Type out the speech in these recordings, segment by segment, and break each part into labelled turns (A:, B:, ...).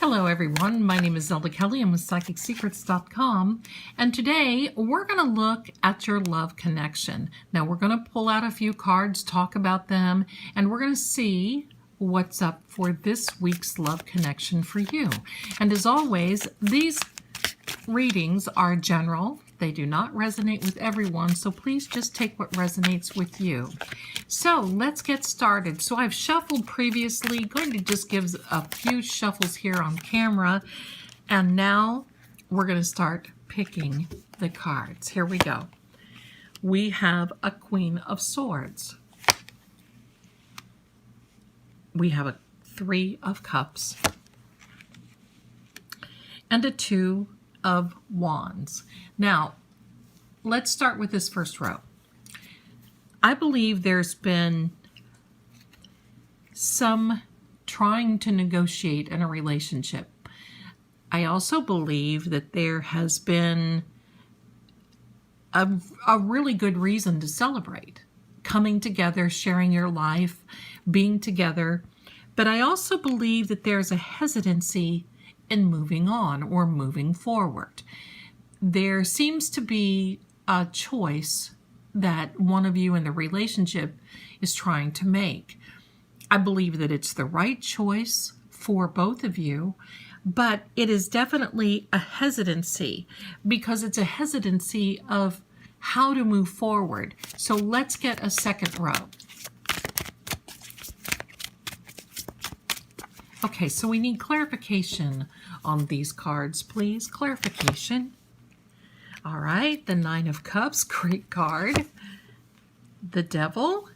A: Hello everyone, my name is Zelda Kelly. I'm with PsychicSecrets.com, and today we're going to look at your love connection. Now we're going to pull out a few cards, talk about them, and we're going to see what's up for this week's love connection for you. And as always, these readings are general. They do not resonate with everyone, so please just take what resonates with you. So let's get started. So I've shuffled previously, going to just give a few shuffles here on camera, and now we're going to start picking the cards. Here we go. We have a Queen of Swords. We have a Three of Cups and a Two of Wands. Now, let's start with this first row. I believe there's been some trying to negotiate in a relationship. I also believe that there has been a really good reason to celebrate. Coming together, sharing your life, being together. But I also believe that there's a hesitancy in moving on or moving forward. There seems to be a choice that one of you in the relationship is trying to make. I believe that it's the right choice for both of you, but it is definitely a hesitancy because it's a hesitancy of how to move forward. So let's get a second row. Okay, so we need clarification on these cards, please. Clarification. All right, the Nine of Cups, great card. The Devil.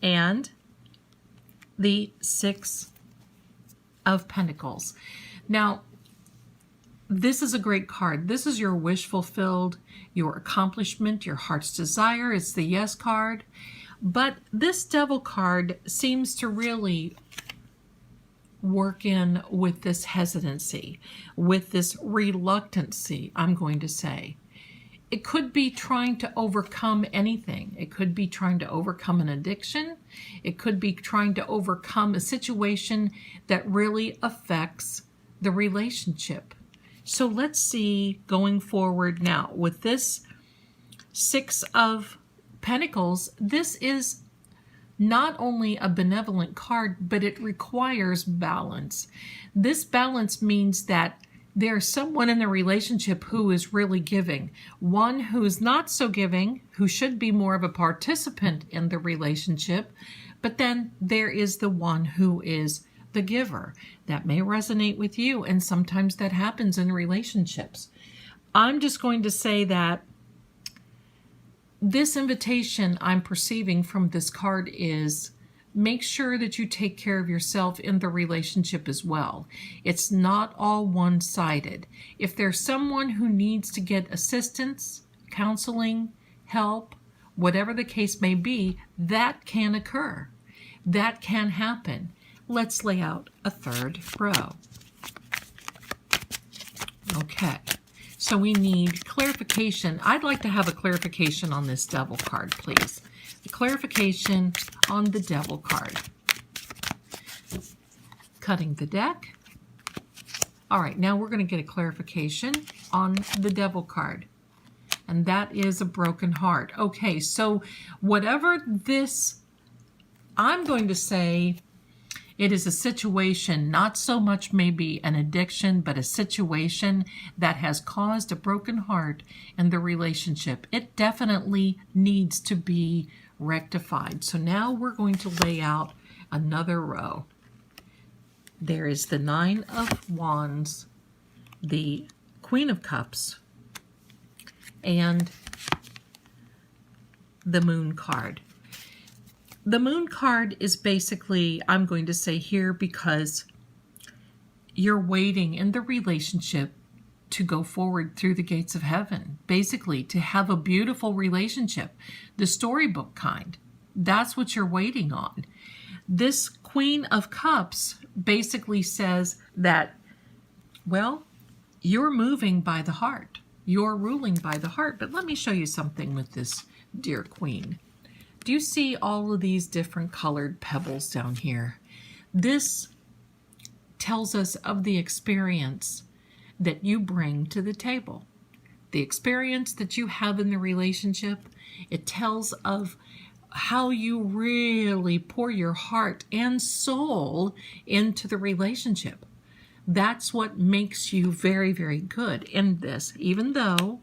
A: And the Six of Pentacles. Now, this is a great card. This is your wish fulfilled, your accomplishment, your heart's desire. It's the Yes card. But this Devil card seems to really work in with this hesitancy, with this reluctancy, I'm going to say. It could be trying to overcome anything. It could be trying to overcome an addiction. It could be trying to overcome a situation that really affects the relationship. So let's see going forward now. With this Six of Pentacles, this is not only a benevolent card, but it requires balance. This balance means that there's someone in the relationship who is really giving, one who is not so giving, who should be more of a participant in the relationship, but then there is the one who is the giver. That may resonate with you, and sometimes that happens in relationships. I'm just going to say that this invitation I'm perceiving from this card is make sure that you take care of yourself in the relationship as well. It's not all one-sided. If there's someone who needs to get assistance, counseling, help, whatever the case may be, that can occur. That can happen. Let's lay out a third row. Okay. So we need clarification. I'd like to have a clarification on this Devil card, please. The clarification on the Devil card. Cutting the deck. All right, now we're going to get a clarification on the Devil card. And that is a broken heart. Okay, so whatever this, I'm going to say, it is a situation, not so much maybe an addiction, but a situation that has caused a broken heart in the relationship. It definitely needs to be rectified. So now we're going to lay out another row. There is the Nine of Wands, the Queen of Cups, and the Moon card. The Moon card is basically, I'm going to say here, because you're waiting in the relationship to go forward through the gates of heaven, basically to have a beautiful relationship, the storybook kind. That's what you're waiting on. This Queen of Cups basically says that, well, you're moving by the heart. You're ruling by the heart. But let me show you something with this dear Queen. Do you see all of these different colored pebbles down here? This tells us of the experience that you bring to the table, the experience that you have in the relationship. It tells of how you really pour your heart and soul into the relationship. That's what makes you very, very good in this, even though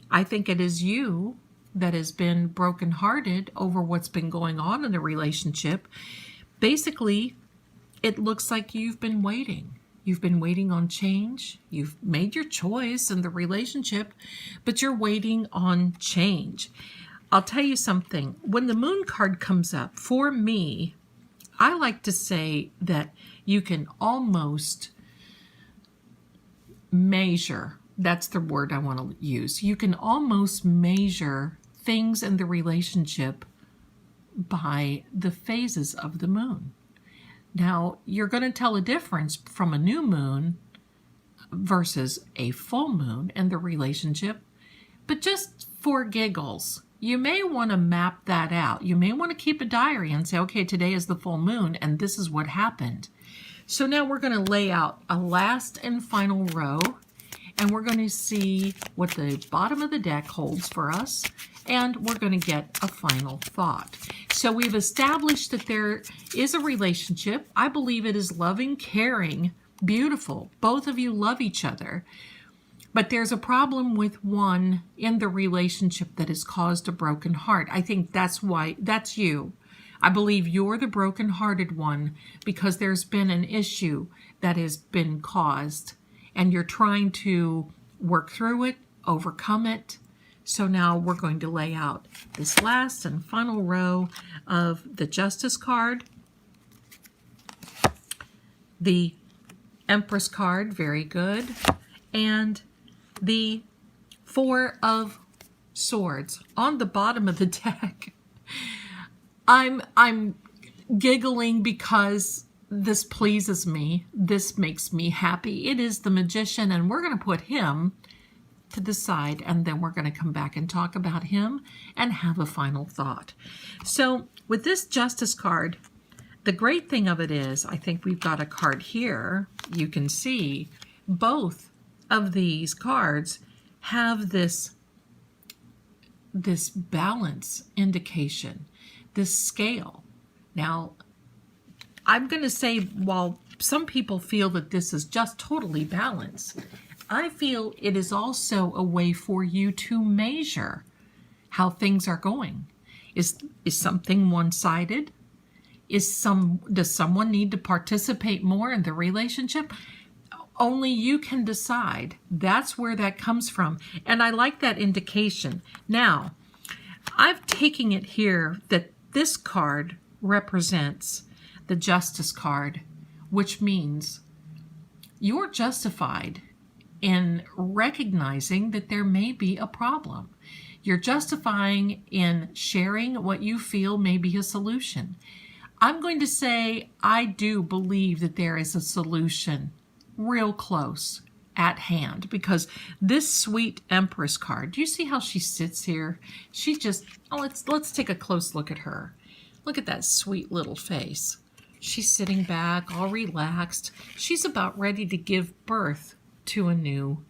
A: I think it is you that has been brokenhearted over what's been going on in the relationship. Basically, it looks like you've been waiting. You've been waiting on change. You've made your choice in the relationship, but you're waiting on change. I'll tell you something. When the moon card comes up, for me, I like to say that you can almost measure. That's the word I want to use. You can almost measure things in the relationship by the phases of the moon. Now, you're going to tell a difference from a new moon versus a full moon in the relationship, but just for giggles, you may want to map that out. You may want to keep a diary and say, okay, today is the full moon, and this is what happened. So now we're going to lay out a last and final row, and we're going to see what the bottom of the deck holds for us, and we're going to get a final thought. So we've established that there is a relationship. I believe it is loving, caring, beautiful. Both of you love each other. But there's a problem with one in the relationship that has caused a broken heart. I think that's why, that's you. I believe you're the broken-hearted one because there's been an issue that has been caused, and you're trying to work through it, overcome it. So now we're going to lay out this last and final row of the Justice card, the Empress card, very good, and the Four of Swords on the bottom of the deck. I'm giggling because this pleases me. This makes me happy. It is the Magician, and we're going to put him to the side, and then we're going to come back and talk about him and have a final thought. So with this Justice card, the great thing of it is, I think we've got a card here. You can see both of these cards have this balance indication, this scale. Now, I'm going to say, while some people feel that this is just totally balanced, I feel it is also a way for you to measure how things are going. Is something one-sided? Does someone need to participate more in the relationship? Only you can decide. That's where that comes from. And I like that indication. Now, I've taken it here that this card represents the Justice card, which means you're justified in recognizing that there may be a problem. You're justifying in sharing what you feel may be a solution. I'm going to say I do believe that there is a solution real close at hand, because this sweet Empress card, do you see how she sits here? She just, let's take a close look at her. Look at that sweet little face. She's sitting back, all relaxed. She's about ready to give birth to a new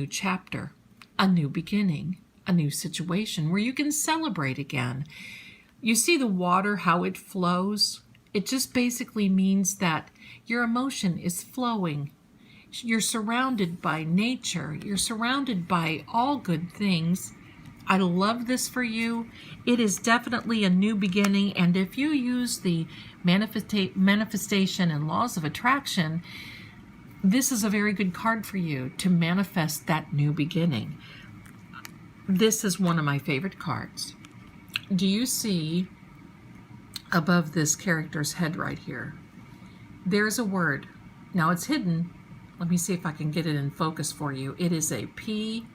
A: chapter, a new beginning, a new situation where you can celebrate again. You see the water, how it flows? It just basically means that your emotion is flowing. You're surrounded by nature. You're surrounded by all good things. I love this for you. It is definitely a new beginning. And if you use the manifestation and laws of attraction, this is a very good card for you to manifest that new beginning. This is one of my favorite cards. Do you see above this character's head right here? There's a word. Now it's hidden. Let me see if I can get it in focus for you. It is a P-A-X.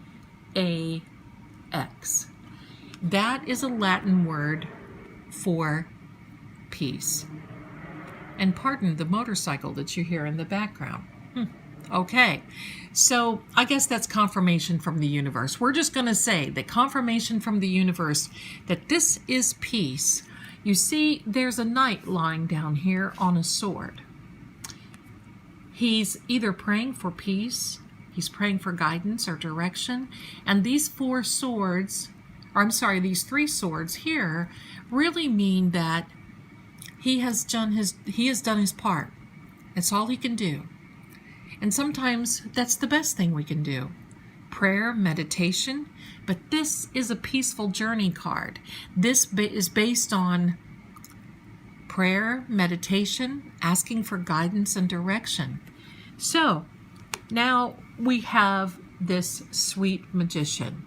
A: That is a Latin word for peace. And pardon the motorcycle that you hear in the background. Okay, so I guess that's confirmation from the universe. We're just going to say that confirmation from the universe that this is peace. You see, there's a knight lying down here on a sword. He's either praying for peace, he's praying for guidance or direction, and these four swords, or I'm sorry, these three swords here really mean that he has done his part. That's all he can do. And sometimes that's the best thing we can do. Prayer, meditation, but this is a peaceful journey card. This is based on prayer, meditation, asking for guidance and direction. So now we have this sweet magician.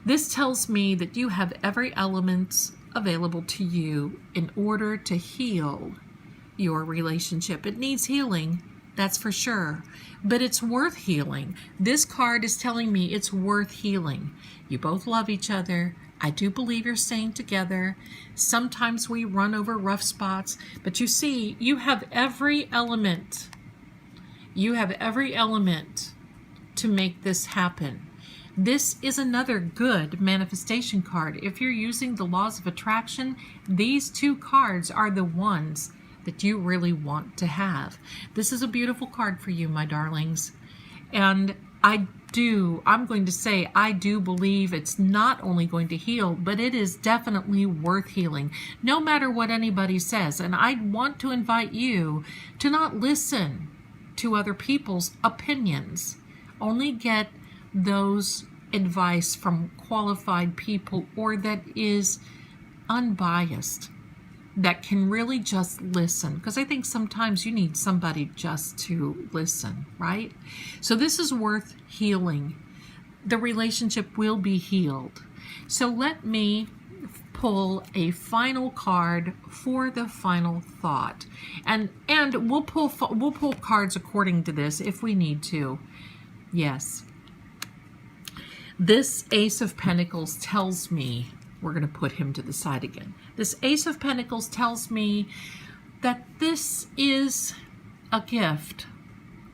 A: This tells me that you have every element available to you in order to heal your relationship. It needs healing, that's for sure, but it's worth healing. This card is telling me it's worth healing. You both love each other. I do believe you're staying together. Sometimes we run over rough spots, but you see, you have every element. You have every element to make this happen. This is another good manifestation card. If you're using the laws of attraction, these two cards are the ones that you really want to have. This is a beautiful card for you, my darlings. And I'm going to say, I do believe it's not only going to heal, but it is definitely worth healing, no matter what anybody says. And I want to invite you to not listen to other people's opinions. Only get those advice from qualified people or that is unbiased, that can really just listen, because I think sometimes you need somebody just to listen, right? So this is worth healing. The relationship will be healed. So let me pull a final card for the final thought, and we'll pull cards according to this if we need to. Yes, this Ace of Pentacles tells me, we're going to put him to the side again. This Ace of Pentacles tells me that this is a gift.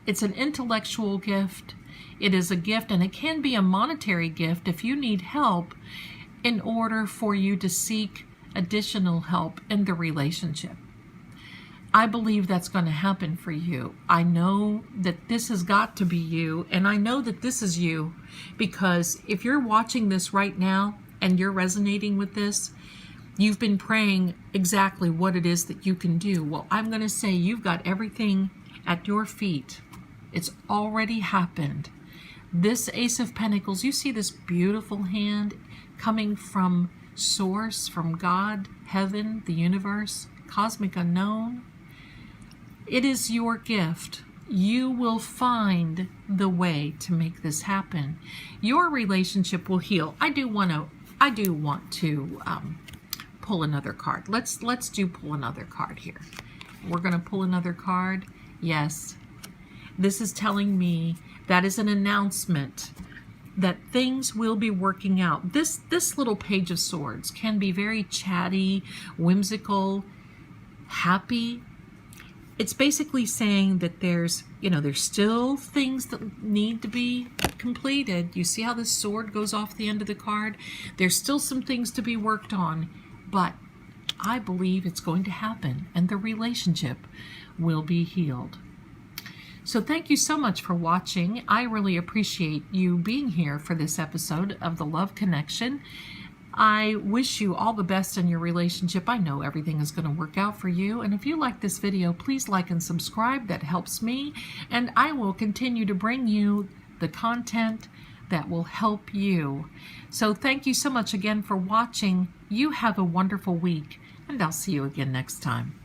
A: It's an intellectual gift. It is a gift, and it can be a monetary gift if you need help in order for you to seek additional help in the relationship. I believe that's going to happen for you. I know that this has got to be you, and I know that this is you, because if you're watching this right now and you're resonating with this, you've been praying exactly what it is that you can do. Well, I'm going to say you've got everything at your feet. It's already happened. This Ace of Pentacles, you see this beautiful hand coming from Source, from God, Heaven, the universe, cosmic unknown. It is your gift. You will find the way to make this happen. Your relationship will heal. I do want to pull another card. Let's pull another card here. We're going to pull another card. Yes, this is telling me that is an announcement that things will be working out. This little Page of Swords can be very chatty, whimsical, happy. It's basically saying that there's still things that need to be completed. You see how this sword goes off the end of the card? There's still some things to be worked on, but I believe it's going to happen and the relationship will be healed. So thank you so much for watching. I really appreciate you being here for this episode of The Love Connection. I wish you all the best in your relationship. I know everything is going to work out for you. And if you like this video, please like and subscribe. That helps me. And I will continue to bring you the content that will help you. So thank you so much again for watching. You have a wonderful week, and I'll see you again next time.